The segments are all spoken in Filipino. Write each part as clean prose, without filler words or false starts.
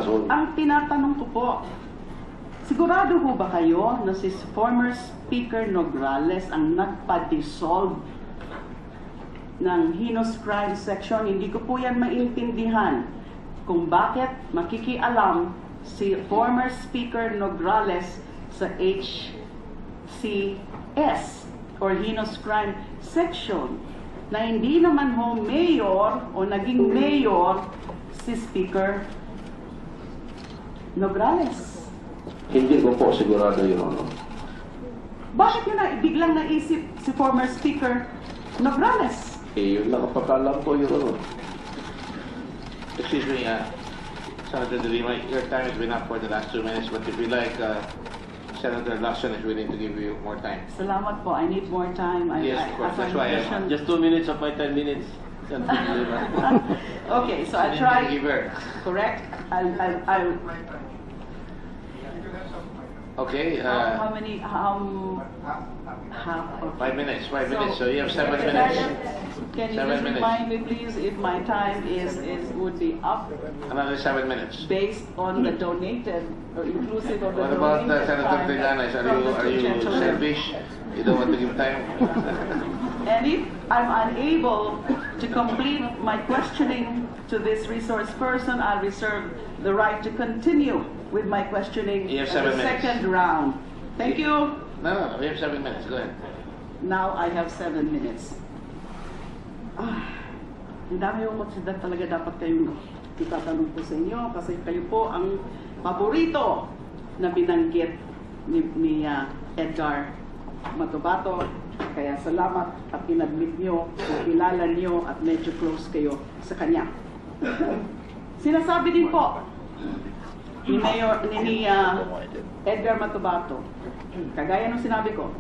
rason. Ang tinatanong ko po, sigurado ho ba kayo na si former Speaker Nograles ang nagpa-dissolve ng heinous crime section? Hindi ko po yan maintindihan kung bakit makikialam si former Speaker Nograles sa HCS or heinous crime section na hindi naman ho mayor o naging mayor si Speaker Nograles. Hindi ko po sigurado yun, ano. Bakit nyo na biglang naisip si former Speaker Nograles? Yun lang ang pagkalam ko yun, ano. Excuse me, Senator Delima, your time has been up for the last 2 minutes, but if you like, Senator Lawson is willing to give you more time. Salamat po. I need more time. Yes, of course. That's why Just 2 minutes of my 10 minutes. Okay, so I try. Correct? I'll Okay. how many? Half. 5 minutes. 5 minutes. So you have 7 minutes. Can you 7 just minutes. remind me, please, if my time would be up Another 7 minutes. based on the donated or inclusive of the What about donated Senator time Trillanes? from the Are you gentleman? selfish? You don't want to give time? And if I'm unable to complete my questioning to this resource person, I'll reserve the right to continue with my questioning You have in the 7 minutes. second round. Thank you. No, we have 7 minutes. Go ahead. Now I have 7 minutes. Ang dami yung konsider talaga dapat kayong itatanong po sa inyo kasi kayo po ang paborito na binanggit ni Edgar Matobato. Kaya salamat at inadmit nyo, kilala nyo at medyo close kayo sa kanya. Sinasabi din po ni Edgar Matobato, kagaya ng sinabi ko,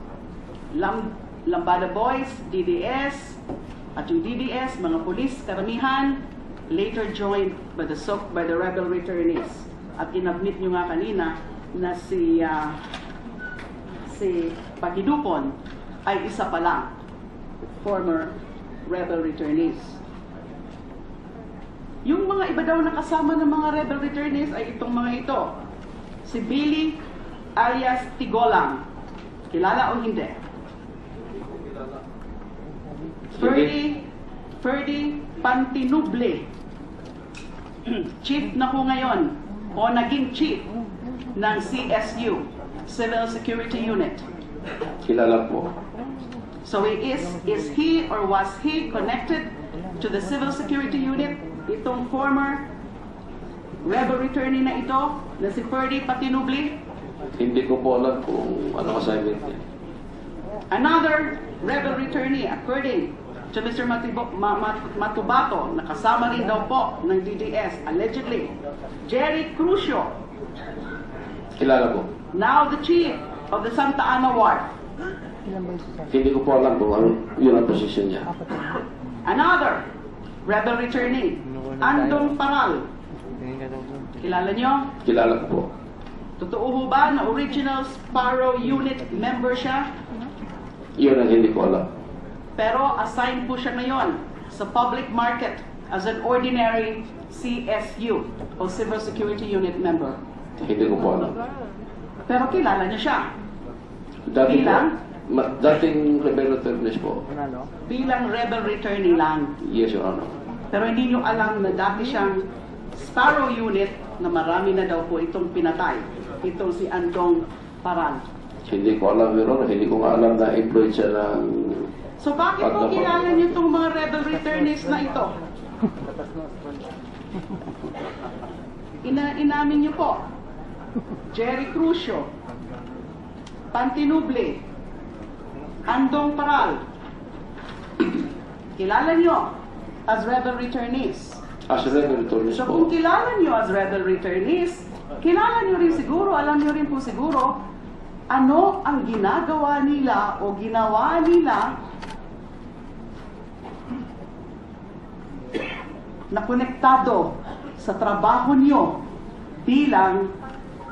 Lambada Boys, DDS, at yung DDS, mga pulis, karamihan, later joined by the rebel returnees. At inadmit nyo nga kanina na si Pagidupon ay isa pa lang, former rebel returnees. Yung mga iba daw na kasama ng mga rebel returnees ay itong mga ito. Si Billy alias Tigolang. Kilala o hindi? Ferdy Pantinuble. Chief na ko ngayon o naging chief ng CSU, Civil Security Unit. Kilala po. So is he or was he connected to the Civil Security Unit? Itong former rebel returnee na ito, na si Ferdy Pantinuble? Hindi ko po alam kung ano assignment niya. Another rebel returnee, according to Mr. Matobato, nakasama rin daw po ng DDS, allegedly, Jerry Crucio. Kilala po. Now the chief of the Santa Ana Ward. Hindi ko po alam kung ano yun ang position niya. Another rebel returnee, Andong Paral. Kilala nyo? Kilala ko po. Totoo ho ba na original Sparrow Unit member siya? Yun ang hindi ko alam. Pero assigned po siya ngayon sa public market as an ordinary CSU o Civil Security Unit member. Hindi ko po alam. Pero kilala niya siya. Dating rebel returnees po. Bilang rebel returnee lang. Yes, Your Honor. Pero hindi niyo alam na dati siyang Sparrow Unit na marami na daw po itong pinatay. Itong si Andong Paral. Hindi ko alam, Your Honor. Hindi ko nga alam na employed siya ng... So bakit po kilala niyo itong mga rebel returnees na ito? Inamin niyo po. Jerry Crucio, Pantinuble, Andong Paral. Kilala niyo as rebel returnees. As rebel returnees So po. kung kilala niyo as rebel returnees, kilala niyo rin siguro, alam niyo rin po siguro, ano ang ginagawa nila o ginawa nila na konektado sa trabaho niyo bilang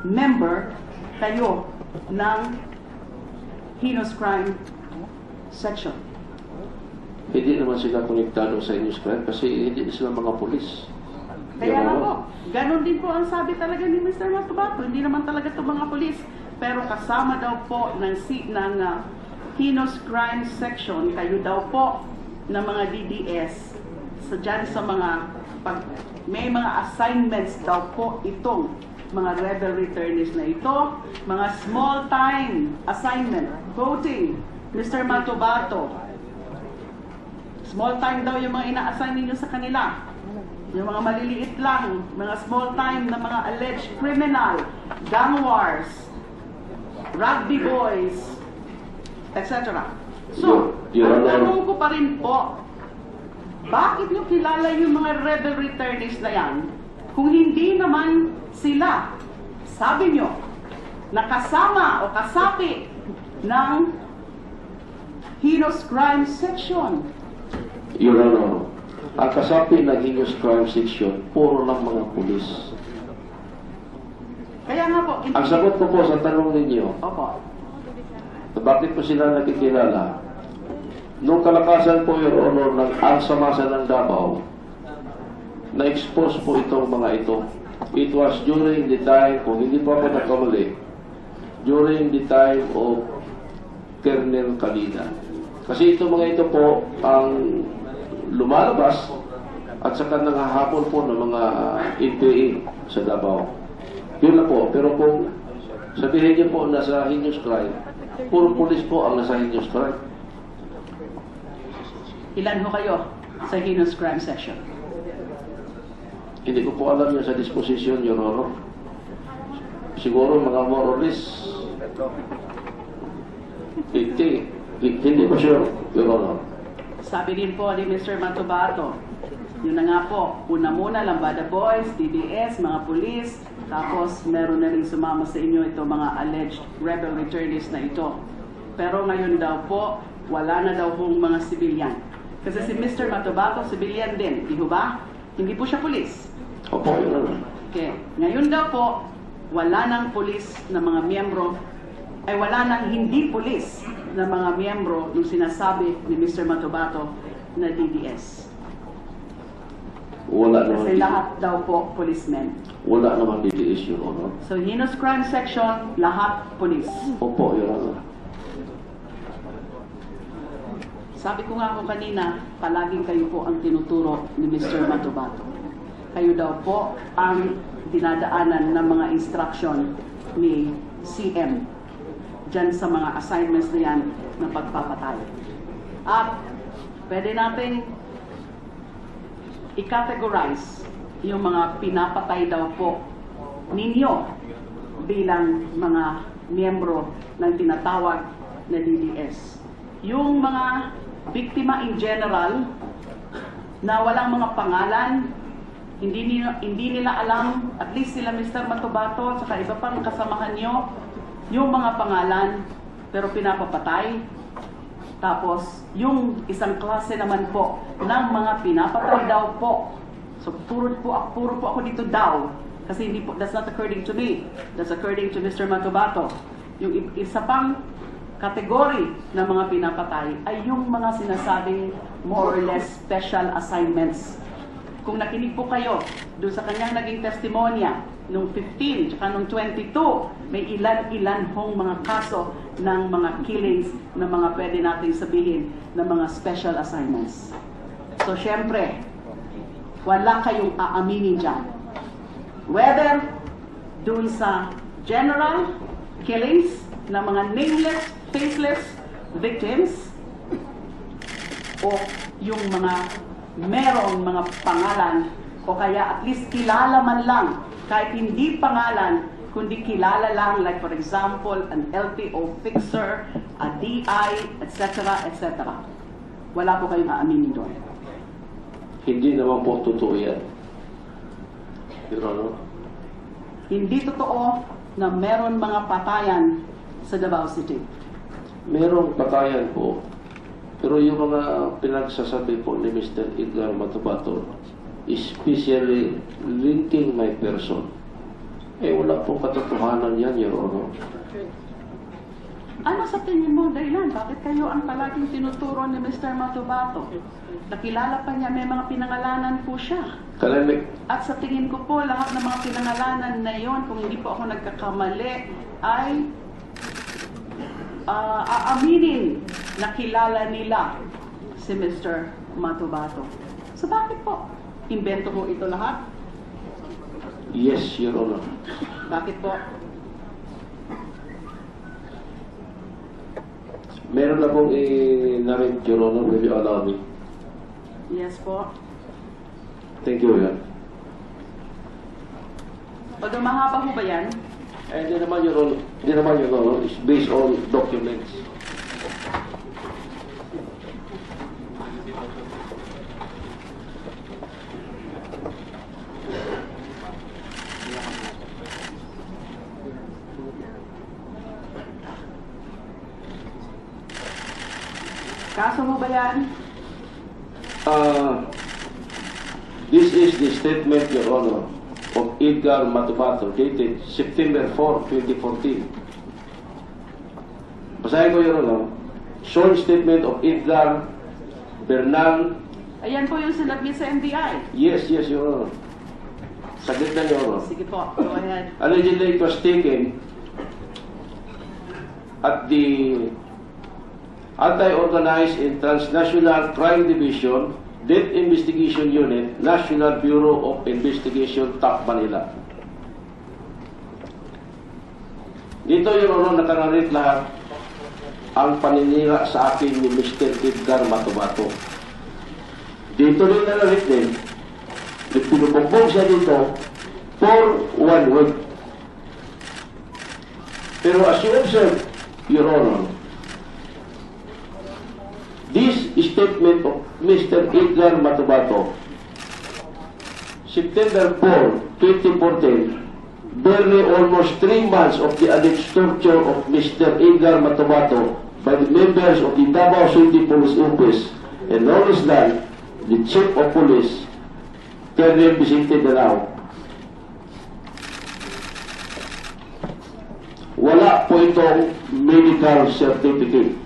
member kayo ng heinous crime section. Hindi naman sila konektado sa news crime kasi hindi sila mga pulis. Kaya nga po, ganun din po ang sabi talaga ni Mr. Matobato. Hindi naman talaga ito mga polis. Pero kasama daw po ng heinous crime section, kayo daw po ng mga DDS, dyan sa mga, may mga assignments daw po itong mga rebel returnees na ito, mga small time assignment, quoting Mr. Matobato. Small time daw yung mga ina-assign ninyo sa kanila. Yung mga maliliit lang, mga small time na mga alleged criminal, gang wars, rugby boys, etc. So, ang tanong ko pa rin po, bakit nyo kilala yung mga rebel returnees na yan kung hindi naman sila, sabi nyo, nakasama o kasapi ng heinous crime section? Your Honor, ang kasapi ng heinous crime section, puro lang mga pulis. Kaya nga po, Ang sagot ko po sa tanong ninyo, opo, bakit po sila nakikilala? Nung kalakasan po, Your Honor, ng Alsamasa ng Davao, na-expose po itong mga ito. It was during the time, kung hindi po ako nakamali, during the time of Colonel Kalina. Kasi itong mga ito po ang lumalabas at saka nangahabol po ng mga NPA sa Davao. Yun na po. Pero kung sabihin niyo po nasa heinous crime, puro pulis po ang nasa heinous crime. ilan ho kayo sa heinous crime section? Hindi ko po alam yun sa disposition, Your Honor. Siguro mga more or less 50. Hindi ko sure, Your Honor. Sabi din po ni Mr. Matobato, yun na nga po, una muna Lambada Boys, DDS, mga pulis, tapos meron na rin sumama sa inyo ito mga alleged rebel returnees na ito. Pero ngayon daw po, wala na daw hong mga sibilyan. Kasi si Mr. Matobato, sibilyan din, di ho ba? Hindi po siya pulis. Opo, Your Honor. Okay. Ngayon daw po, wala nang pulis na mga miyembro, ay wala nang hindi pulis na mga miyembro ng sinasabi ni Mr. Matobato na DDS. Wala naman Kasi lahat daw po policemen. Wala naman DDS, Your Honor. So, heinous crime section, lahat pulis. Opo, Your Honor. Sabi ko nga po kanina, palaging kayo po ang tinuturo ni Mr. Matobato. Kayo daw po ang dinadaanan ng mga instruction ni CM dyan sa mga assignments na yan ng pagpapatay. At pwede natin i-categorize yung mga pinapatay daw po ninyo bilang mga miyembro ng tinatawag na DDS. Yung mga biktima in general na walang mga pangalan, hindi nila alam, at least sila Mr. Matobato at saka iba pang kasamahan nyo, yung mga pangalan pero pinapapatay. Tapos yung isang klase naman po ng mga pinapatay daw po. So puro po ako dito daw kasi hindi po, that's not according to me, that's according to Mr. Matobato. Yung isa pang kategory ng mga pinapatay ay yung mga sinasabing more or less special assignments. Kung nakinig po kayo doon sa kanyang naging testimonya nung 15 tsaka nung 22, may ilan-ilan hong mga kaso ng mga killings na mga pwede nating sabihin na mga special assignments. So syempre, wala kayong aaminin dyan. Whether doon sa general killings ng mga nameless, faceless victims o yung mga merong mga pangalan o kaya at least kilala man lang kahit hindi pangalan kundi kilala lang, like for example an LTO fixer, a DI, etc. etc. Wala po kayong aaminin doon. Hindi naman po totoo yan, Your Honor. Hindi totoo na meron mga patayan sa Davao City. Merong patayan po, pero yung mga pinagsasabi po ni Mr. Edgar Matobato, especially linking my person, wala pong katotohanan yan, Your Honor. Ano sa tingin mo dahilan? Bakit kayo ang palaging tinuturo ni Mr. Matobato? Nakilala pa niya, may mga pinangalanan po siya. Kalamig. At sa tingin ko po, lahat ng mga pinangalanan na yon, kung hindi po ako nagkakamali, ay aaminin na kilala nila si Mr. Matobato. So bakit po? Invento mo ito lahat? Yes, Your Honor. Bakit po? Meron na pong i-narrate, Your Honor, will you allow me? Yes po. Thank you, Your Honor. Although mahaba ho ba yan? Hindi naman, Your Honor. Hindi naman, Your Honor. It's based on documents. Kaso mo ba yan? This is the statement, Your Honor, of Edgar Matobato, dated September 4, 2014. Basahin ko, Your Honor. Sworn statement of Edgar Bernal. Ayan po yung sinabit sa NBI. Yes, Your Honor. Saglit na, Your Honor. Sige po, go ahead. Allegedly, it was taken at the Anti-Organized and Transnational Crime Division, Death Investigation Unit, National Bureau of Investigation, TAP Manila. Dito, Your Honor, nakangarit lahat ang paninira sa akin ni Mr. Edgar Matobato. Dito rin nanarit din, pinubugbog siya dito for 1 week. Pero as you observe, Your Honor, this statement of Mr. Edgar Matobato, September 4, 2014, barely almost 3 months of the alleged torture of Mr. Edgar Matobato by the members of the Davao City Police Office and known as that, the Chief of Police, Colonel Vicente Dalao. Wala po itong medical certificate.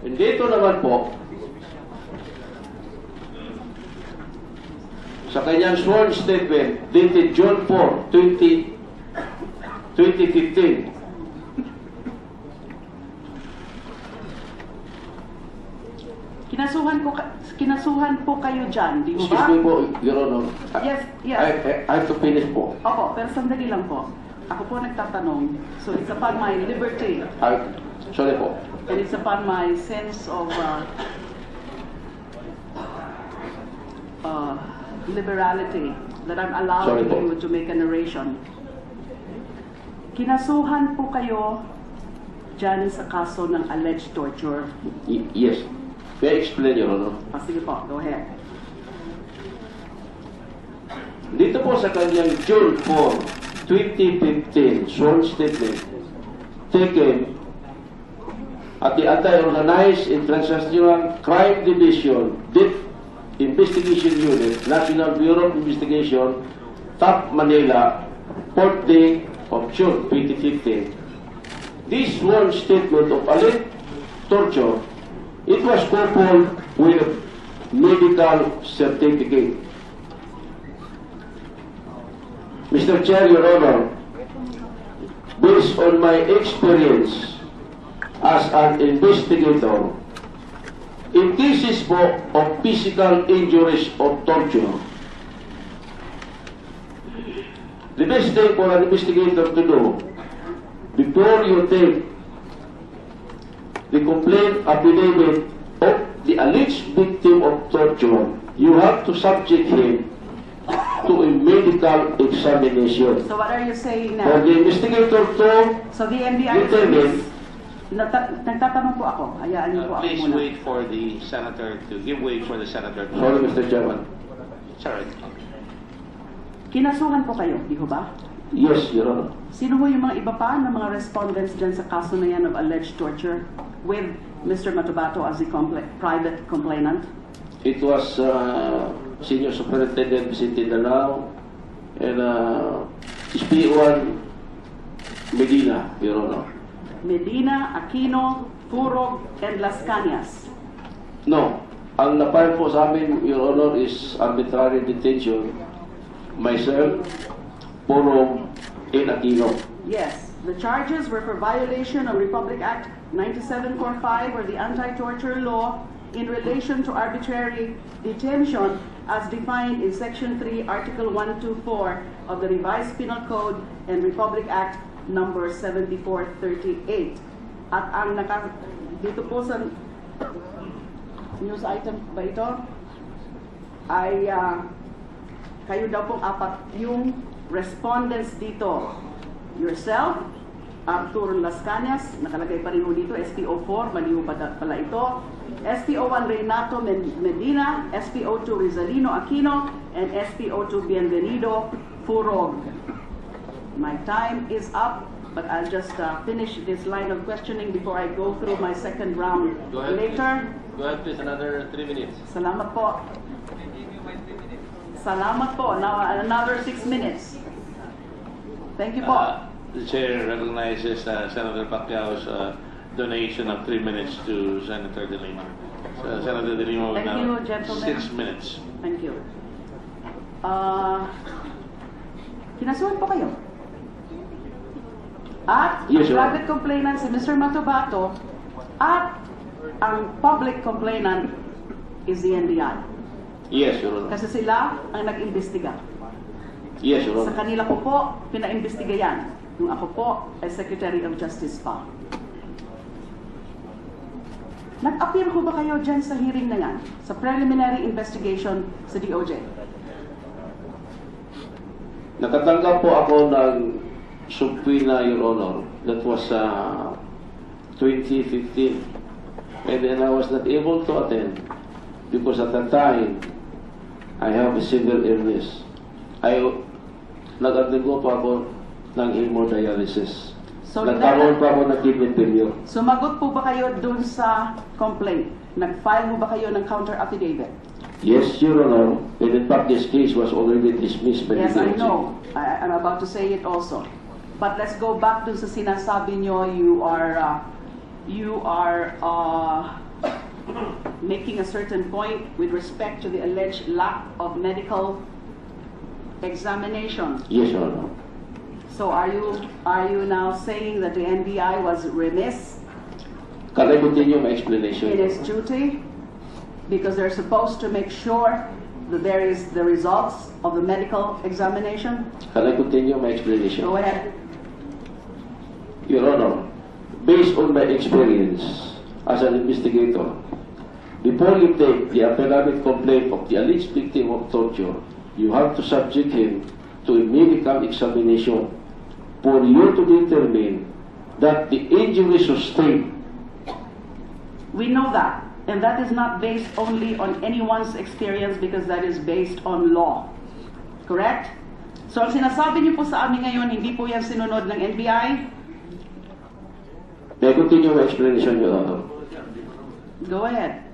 And dito naman po, sa kanyang sworn statement dated June 4, 2015, Kinasuhan po kayo dyan, di mo excuse ba? me po, Your Honor. Yes, yes. I have to finish po. Opo, pero sandali lang po. Ako po nagtatanong. So it's upon my liberty Sorry po. and it's upon my sense of liberality that I'm allowed Sorry po. to make a narration. Kinasuhan po kayo dyan sa kaso ng alleged torture. Yes. May I explain, Your Honor? Sige po, go ahead. Dito po sa kanyang June 4, 2015 sworn statement taken at the Anti-Organized and Transnational Crime Division, Death Investigation Unit, National Bureau of Investigation, TAP Manila, 4th day of June 2015. This sworn statement of alleged torture, it was coupled with medical certificate. Mr. Chair, Your Honor, based on my experience as an investigator, in cases of physical injuries or torture, the best thing for an investigator to do, before you take the complaint affidavit of the alleged victim of torture, you have to subject him to a medical examination. So what are you saying For now? the investigator to So the NBI determine. nagtatanong po ako. Hayaan niyo po ako Please muna. wait for the senator to give way for the senator. Sorry, Mr. Chairman. Sorry. Kinasuhan po kayo, di ho ba? Yes, Your Honor. Sino ho yung mga iba pa ng mga respondents dyan sa kaso na yan of alleged torture with Mr. Matobato as the private complainant? It was Senior Superintendent Vicente Dalao and SP01 Medina, Your Honor. Medina, Aquino, Furog, and Lascanas. No. Ang na-file po sa amin, Your Honor, is arbitrary detention. Myself, Purong, and Aquino. Yes, the charges were for violation of Republic Act 9745 or the anti-torture law in relation to arbitrary detention as defined in Section 3, Article 124 of the Revised Penal Code and Republic Act number 7438. At ang dito po sa news item ba ito ay kayo daw pong apat yung respondents dito. Yourself, Arthur Lascanas, nakalagay pa rin ho dito, SP04, mali ho pala ito. SP01 Renato Medina, SP02 Rizalino Aquino, and SP02 Bienvenido Furog. My time is up, but I'll just finish this line of questioning before I go through my second round Go ahead, later. Go ahead, please. Another 3 minutes. Salamat po. Salamat po. Now another 6 minutes. Thank you po. The chair recognizes Senator Pacquiao's donation of 3 minutes to Senator Delima. Senator Delima will Thank now you, gentlemen. 6 minutes. Thank you. Kinasuhan po kayo. At Yes, Your Honor. private complainant si Mr. Matobato at ang public complainant is the NBI. Yes, Your Honor. Kasi sila ang nag-imbestiga. Yes, Your Sa Honor. kanila ko po, pinaimbestiga yan. Nung ako po ay Secretary of Justice pa. Nag-appear ko ba kayo dyan sa hearing na yan? Sa preliminary investigation sa DOJ? Nakatanggap po ako ng subpoena, Your Honor. That was 2015. And then I was not able to attend because at that time, I have a severe illness. Nag-undergo pa ako ng hemodialysis. So, Nagkaroon pa ako ng kidney failure. Sumagot po ba kayo dun sa complaint? Nag-file mo ba kayo ng counter affidavit? Yes, Your Honor. And in fact, this case was already dismissed by Yes, the I DOJ. know. I'm about to say it also. But let's go back dun sa sinasabi nyo, you are making a certain point with respect to the alleged lack of medical examination. Yes, Your Honor. So are you now saying that the NBI was remiss Can I continue my in explanation? its duty because they're supposed to make sure that there is the results of the medical examination? Can I continue my explanation? Go ahead. Your Honor, based on my experience as an investigator, before you take the affidavit complaint of the alleged victim of torture, you have to subject him to a medical examination for you to determine that the injury sustained. We know that. And that is not based only on anyone's experience because that is based on law. Correct? So ang sinasabi niyo po sa amin ngayon, hindi po yan sinunod ng NBI? May I continue my explanation, Your Honor? Go ahead.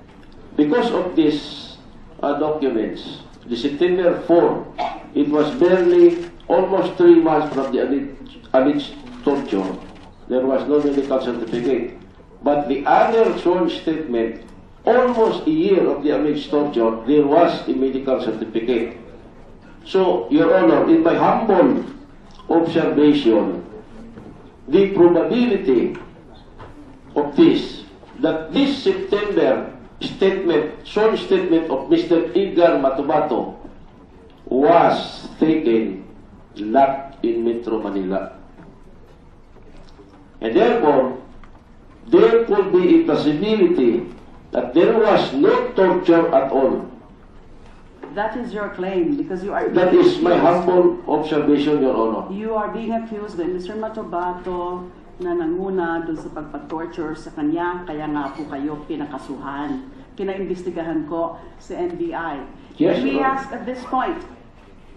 Because of these documents, the September 4, it was barely almost 3 months from the alleged torture. There was no medical certificate. But the other sworn statement, almost a year of the alleged torture, there was a medical certificate. So, Your Honor, in my humble observation, the probability of this, that this September statement, sworn statement of Mr. Edgar Matobato was taken not in Metro Manila. And therefore, there could be a possibility that there was no torture at all. That is your claim because you are That being is my accused. humble observation, Your Honor. You are being accused by Mr. Matobato na nanguna doon sa pagpatorture sa kanya, kaya nga po kayo pinakasuhan. Pinaimbestigahan ko sa NBI. Yes, Let me Your Honor. ask at this point,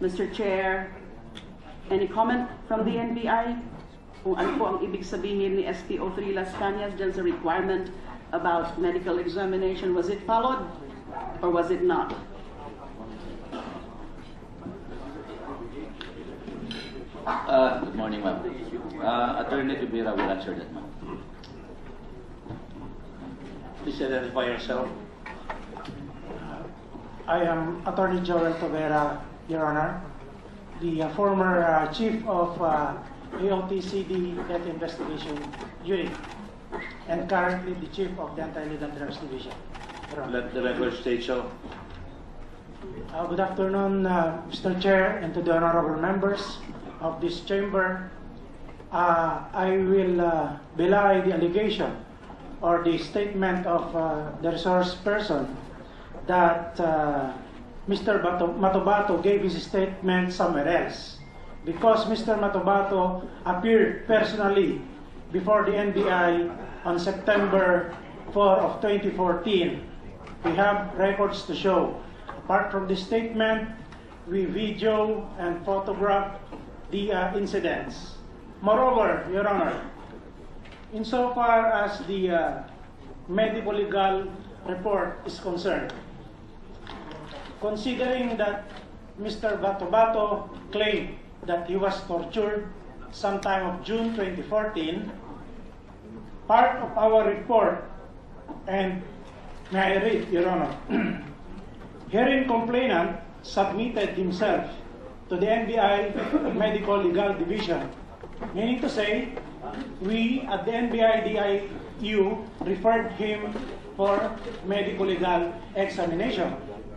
Mr. Chair, any comment from the NBI? Kung ano po ang ibig sabihin ni SP03 Lascanas dyan sa requirement about medical examination, was it followed or was it not? Good morning, ma'am. Attorney Tubira will answer that, ma'am. Please identify yourself. I am Attorney Joel Tovera, Your Honor, the former Chief of AOTCD Death Investigation Unit, and currently the Chief of the Anti-Illegal Drugs Division. Your Honor. Let the record state so. Good afternoon, Mr. Chair, and to the honorable members of this chamber. I will belie the allegation or the statement of the resource person that Mr. Matobato gave his statement somewhere else, because Mr. Matobato appeared personally before the NBI on September 4 of 2014. We have records to show. Apart from the statement, we video and photograph the incidents. Moreover, Your Honor, insofar as the medical legal report is concerned, considering that Mr. Matobato claimed that he was tortured sometime of June 2014, part of our report, and may I read, Your Honor? Herein complainant submitted himself to the NBI Medical Legal Division, meaning to say, we at the NBI DIU referred him for medical legal examination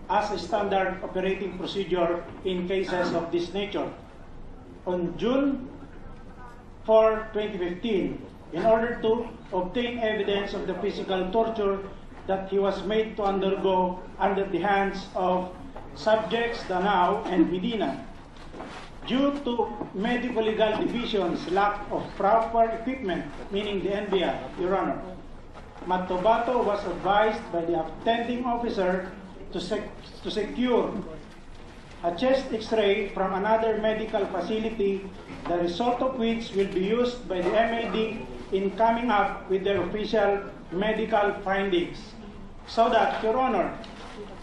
as a standard operating procedure in cases of this nature. On June 4, 2015, in order to obtain evidence of the physical torture that he was made to undergo under the hands of subjects Danao and Medina, due to Medical Legal Division's lack of proper equipment, meaning the NBI, Your Honor, Matobato was advised by the attending officer to secure a chest X-ray from another medical facility, the result of which will be used by the MLD in coming up with their official medical findings. So that, Your Honor,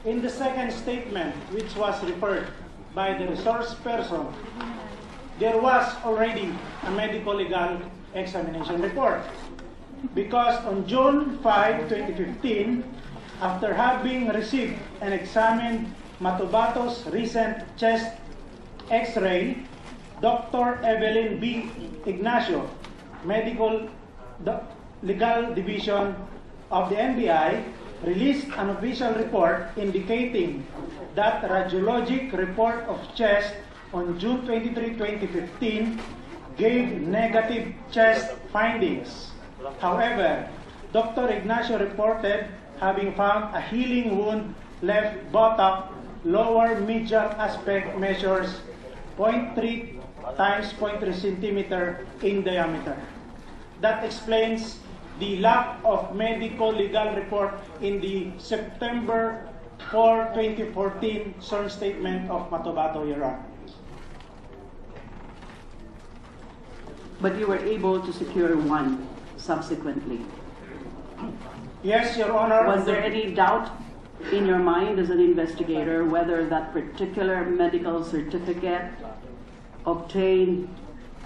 in the second statement, which was referred by the resource person, there was already a medical legal examination report. Because on June 5, 2015, after having received and examined Matobato's recent chest X-ray, Dr. Evelyn B. Ignacio, Medical Legal Division of the NBI, released an official report indicating that radiologic report of chest on June 23, 2015 gave negative chest findings. However, Dr. Ignacio reported having found a healing wound left buttock, lower medial aspect measures 0.3 times 0.3 centimeter in diameter. That explains the lack of medical legal report in the September 4, 2014 sworn statement of Matobato, Your Honor. But you were able to secure one subsequently. Yes, Your Honor. Was there any doubt in your mind as an investigator whether that particular medical certificate obtained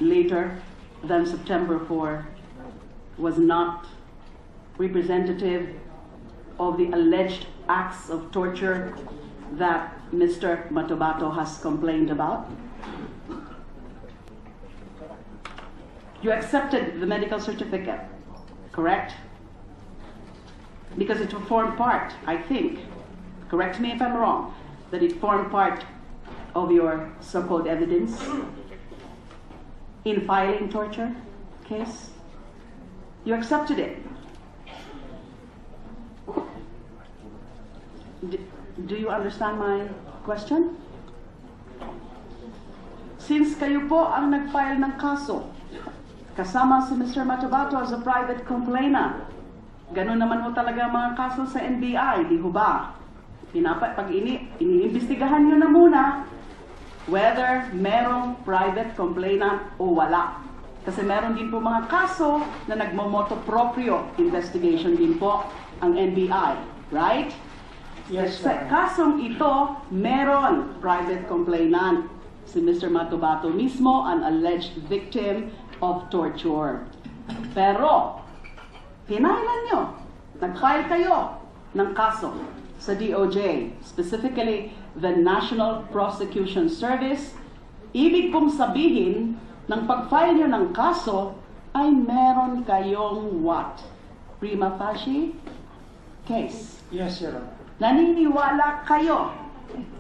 later than September 4 was not representative of the alleged acts of torture that Mr. Matobato has complained about? You accepted the medical certificate, correct? Because it formed part, I think, correct me if I'm wrong, that it formed part of your so-called evidence in filing torture case. You accepted it. Do you understand my question? Since kayo po ang nag-file ng kaso, kasama si Mr. Matobato as a private complainant, ganun naman ho talaga mga kaso sa NBI, di ho ba? Pag iniimbestigahan nyo na muna whether merong private complainant o wala. Kasi meron din po mga kaso na nagmomoto proprio investigation din po ang NBI, right? Yes, sa kasong ito, meron private complainant. Si Mr. Matobato mismo, an alleged victim of torture. Pero, pinailan nyo nag-file kayo ng kaso sa DOJ, specifically the National Prosecution Service. Ibig pong sabihin, ng pag-file nyo ng kaso, ay meron kayong what? Prima facie case. Yes, Your Honor. Naniniwala kayo,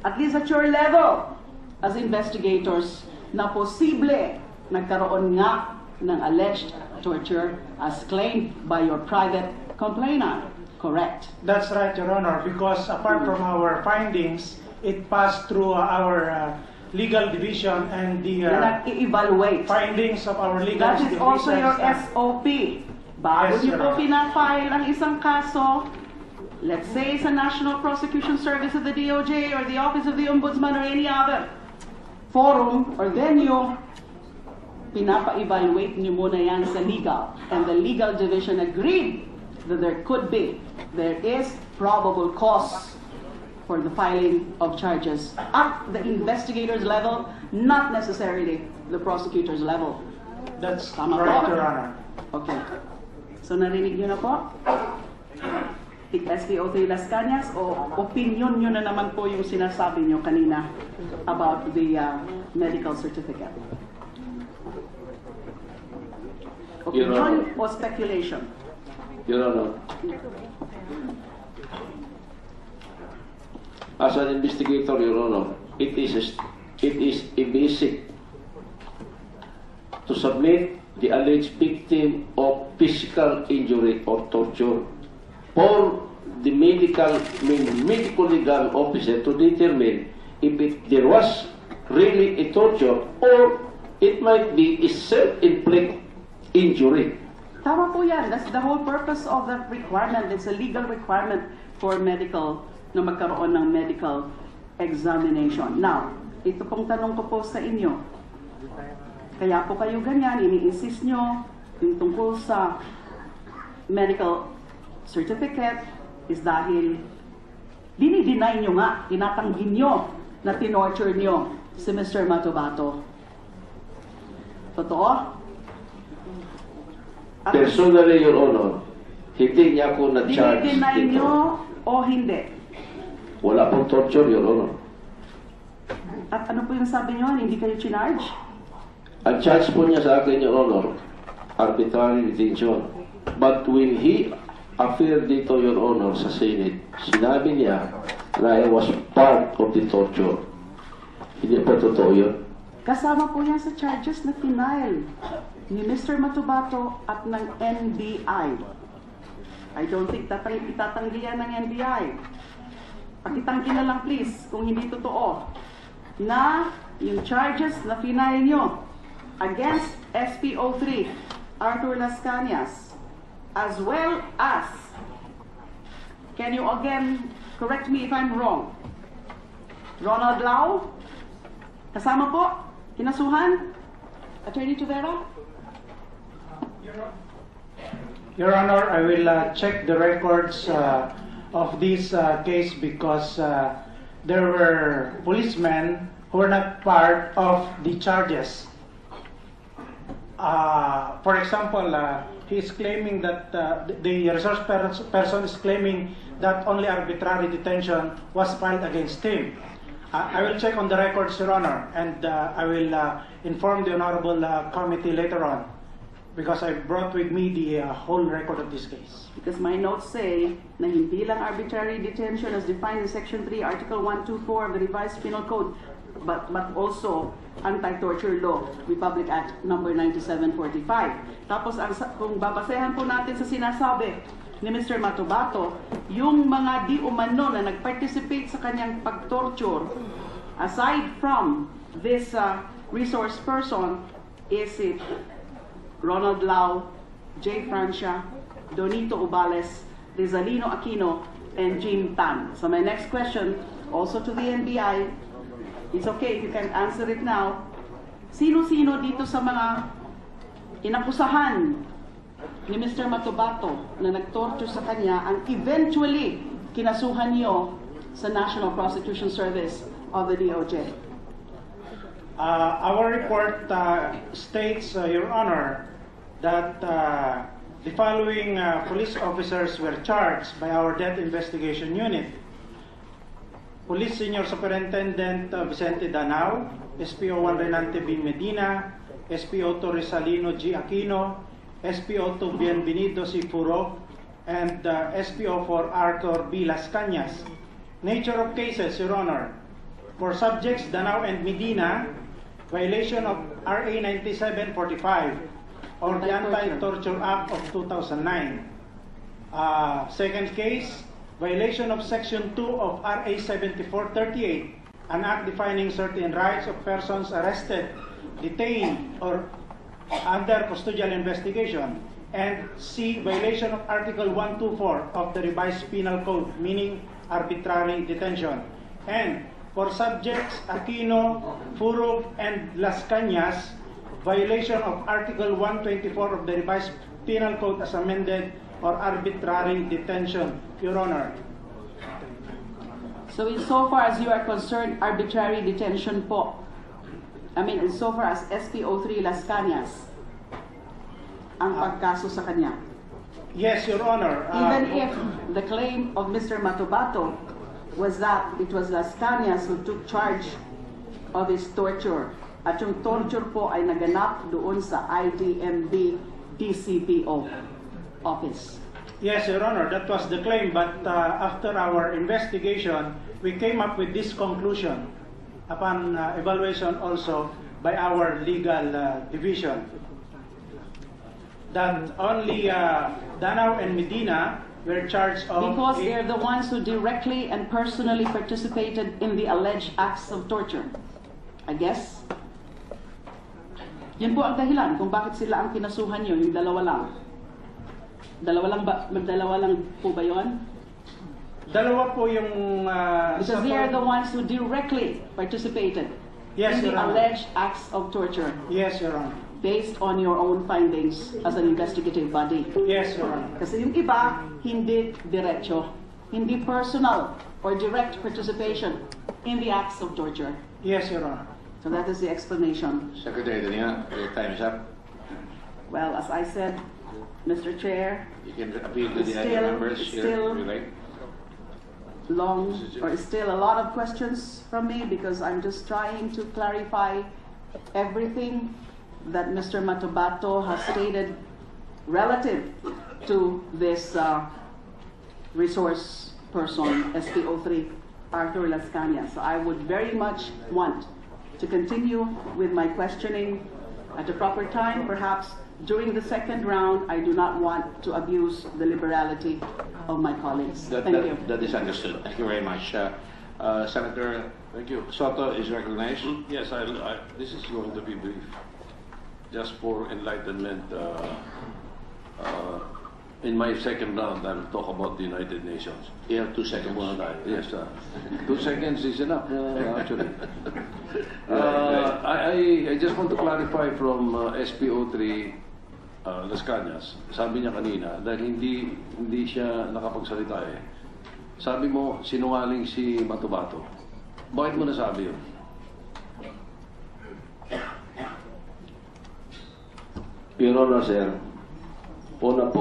at least at your level, as investigators, na posible nagkaroon nga ng alleged torture as claimed by your private complainant. Correct? That's right, Your Honor, because apart from our findings, it passed through our legal division and the Na nag-i-evaluate. findings of our legal That is division. also your SOP. Bago Yes, niyo Your po Honor. pinafile ang isang kaso, let's say sa National Prosecution Service of the DOJ or the Office of the Ombudsman or any other forum or venue, pinapa-evaluate niyo muna yan sa legal. And the legal division agreed that there is probable cause for the filing of charges at the investigator's level, not necessarily the prosecutor's level. That's Tama correct, po? Your Honor. Okay. So narinig niyo na po? SP03 Lascanas, o opinion nyo na naman po yung sinasabi nyo kanina about the medical certificate? Your Honor. Opinion o speculation? Your Honor, as an investigator, Your Honor, it is a basic to submit the alleged victim of physical injury or torture for the medical legal officer to determine if there was really a torture or it might be a self-inflicted injury. Tama po yan. That's the whole purpose of that requirement. It's a legal requirement for medical, na magkaroon ng medical examination. Now, ito pong tanong ko po sa inyo. Kaya po kayo ganyan, ini-insist nyo yung tungkol sa medical certificate is dahil dinideny nyo nga, tinatanggi nyo na tinorture nyo si Mr. Matobato. Totoo? Personally, Your Honor, hindi niya ako na-charge Dinideny dito. nyo o hindi? Wala pong torture, Your Honor. At ano po yung sabi nyo? Hindi kayo chinarge? Ang charge po niya sa akin, Your Honor, arbitrary detention. But when he appeared dito, Your Honor, sa Senate, sinabi niya na I was part of the torture. Hindi po totoo yun. Kasama po yan sa charges na final ni Mr. Matobato at ng NBI. I don't think itatanggi yan ng NBI. Pakitanggi na lang please kung hindi totoo na yung charges na final nyo against SP03 Arthur Lascanas, as well as, can you again correct me if I'm wrong, Ronald Lau, kasama po, kinasuhan, Attorney Tuvera? Your Honor, I will check the records of this case because there were policemen who were not part of the charges. For example, he is claiming that the resource person is claiming that only arbitrary detention was filed against him. I will check on the records, Your Honor, and I will inform the Honorable Committee later on, because I brought with me the whole record of this case. Because my notes say na hindi lang arbitrary detention as defined in Section 3, Article 124 of the Revised Penal Code, but also Anti-Torture Law, Republic Act number 9745. Tapos kung babasehan po natin sa sinasabi ni Mr. Matobato, yung mga di umano na nag-participate sa kanyang pag-torture, aside from this resource person, is it Ronald Lau, J. Francia, Donito Ubales, Rizalino Aquino, and Jim Tan. So my next question, also to the NBI, it's okay if you can answer it now. Sino-sino dito sa mga inakusahan ni Mr. Matobato na nag-torture sa kanya ang eventually kinasuhan niyo sa National Prosecution Service of the DOJ? Our report states, Your Honor, that the following police officers were charged by our death investigation unit. Police Senior Superintendent Vicente Danao, SPO1 Renante B. Medina, SPO2 Rizalino G. Aquino, SPO2 Bienvenido C. Furo, and SPO4 Arthur B. Lascanas. Nature of cases, Your Honor. For subjects Danao and Medina, violation of RA 9745 or the Anti-Torture Act of 2009. Second case, violation of Section 2 of RA 7438, an act defining certain rights of persons arrested, detained, or under custodial investigation. And C, violation of Article 124 of the Revised Penal Code, meaning arbitrary detention. And for subjects Aquino, Furug, and Lascanas, violation of Article 124 of the Revised Penal Code as amended, or arbitrary detention, Your Honor. So insofar as you are concerned, arbitrary detention po, insofar as SP03 Lascanas ang pagkaso sa kanya. Yes, Your Honor. Even if the claim of Mr. Matobato was that it was Lascanas who took charge of his torture, at yung torture po ay naganap doon sa IDMB DCPO office. Yes, Your Honor, that was the claim, but after our investigation, we came up with this conclusion upon evaluation also by our legal division, that only Danao and Medina were charged of... Because they're the ones who directly and personally participated in the alleged acts of torture. I guess. Yun po ang dahilan kung bakit sila ang kinasuhan nyo, yung dalawa lang. Dalawa lang po ba yun? Dalawa po yung... Because they are the ones who directly participated Yes, in the Your Honor. alleged acts of torture, Yes, Your Honor. based on your own findings as an investigative body. Yes, Your Honor. Kasi yung iba, hindi diretso, hindi personal or direct participation in the acts of torture. Yes, Your Honor. So that is the explanation. Secretary Delima, your time is up. Well, as I said, Mr. Chair, You can appeal to the other Still- members here still- if you like. still a lot of questions from me because I'm just trying to clarify everything that Mr. Matobato has stated relative to this resource person, SP03, Arthur Lascanas. So I would very much want to continue with my questioning at the proper time. Perhaps during the second round, I do not want to abuse the liberality of my colleagues. Thank you. That is understood. Thank you very much. Senator Thank you. Soto is recognized. Yes, this is going to be brief. Just for enlightenment, in my second round, I'll talk about the United Nations. You have 2 seconds. Yes, 2 seconds is enough, actually. I just want to clarify from SP03 Lascanas. Sabi niya kanina, dahil hindi siya nakapagsalita eh. Sabi mo, sinungaling si Matobato. Bakit mo nasabi yun? Your Honor, sir, una po,